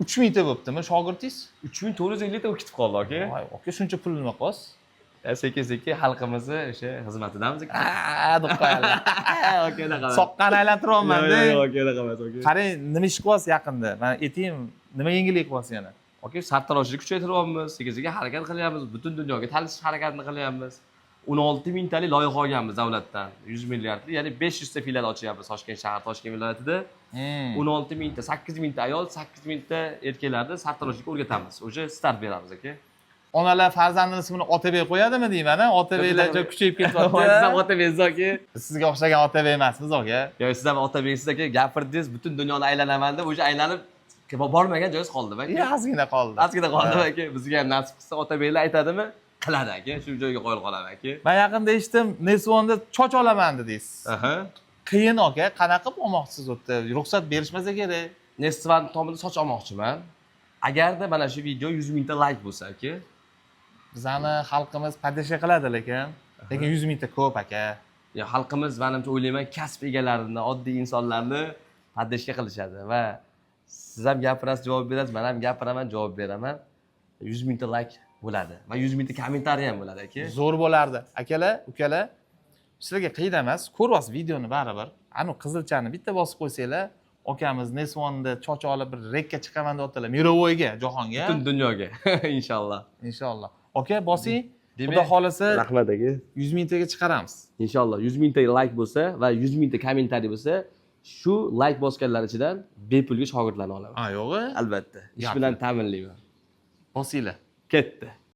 3 mingta bo'ptimi shogirdingiz? 3450 ta ketib qoldi aka. Voy, aka shuncha pul nima qilyapsiz? Sekin-sekin xalqimizni o'sha xizmatidamiz aka. Deb qo'yadi. Aka unaqa. Soqqani aylantiryapman-da. Yo'q, aka unaqa emas aka. Qarang, nima ish qilyapsiz yaqinda? Mana ayting, nima yangilik qilyapsiz yana? Aka sartaroshlikni kuchaytiryapmiz, sekin-sekin harakat qilyapmiz, butun dunyoga tanishish harakatini qilyapmiz. 16 mingtalik loyiha olganmiz davlatdan, 100 milliardlik, ya'ni 500 ta filial ochyapmiz Toshkent shahar, Toshkent viloyatida. 16 mingta, 8 mingta ayol, 8 mingta erkaklarni sartaroshlikka o'rgatamiz. O'sha start beramiz aka. Onalar farzandini ismini Otabek qo'yadimi deyman-a? Otabeklar juda kuchayib Siz ketyapti. ham Otabek aka. Sizga o'xshagan Otabek emasmiz aka. Yo'q, siz ham Otabeksiz aka, gapirdingiz, butun dunyoni aylanaman deb, o'sha aylanib bormagan joyingiz qoldi aka. Ozgina qoldi. Ozgina qoldi aka. Bizga ham nasib qilsa Otabeklar aytadimi? Qiladi aka. Shu joyga qo'yib qolaman aka. Men yaqinda eshitdim, Nesvonda choch olaman dedingiz. Aha. Qiyin aka, qanaqa bo'lmoqchisiz u yerda? Ruxsat berishmasa kerak. Nestvan tomida soch olmoqchiman. Agarda mana shu video 100 mingta layk bo'lsa aka, Bizani xalqimiz padisha qiladi lekin 100 mingta ko'p aka. ya xalqimiz menimcha o'ylayman kasb egalarini, oddiy insonlarni paddeshga qilishadi va siz ham gapirasiz, javob berasiz, men ham gapiraman, javob beraman. 100 mingta layk bo'ladi va 100 mingta kommentariy ham bo'ladi aka. Zo'r bo'lardi. Akalar, ukalar, sizlarga qiyin emas. Ko'ryapsiz videoni baribir. Anu qizilchani bitta bosib qo'ysanglar, akamiz Nesvonda choch olib bir rekka chiqaman deyaptilar. Mirovoyga, jahonga. Butun dunyoga inshaalloh. Inshaalloh. Aka, bosing. Demak, Xudo xolasa rahmat aka. 100 mingtaga chiqaramiz. Inshaalloh 100 mingta layk bo'lsa va 100 mingta kommentariy bo'lsa, shu layk bosganlar ichidan bepulga shogirdlarni olaman. Ha, yo'g'i? Albatta. Ish bilan ta'minlayman. Bosinglar. Ketdi.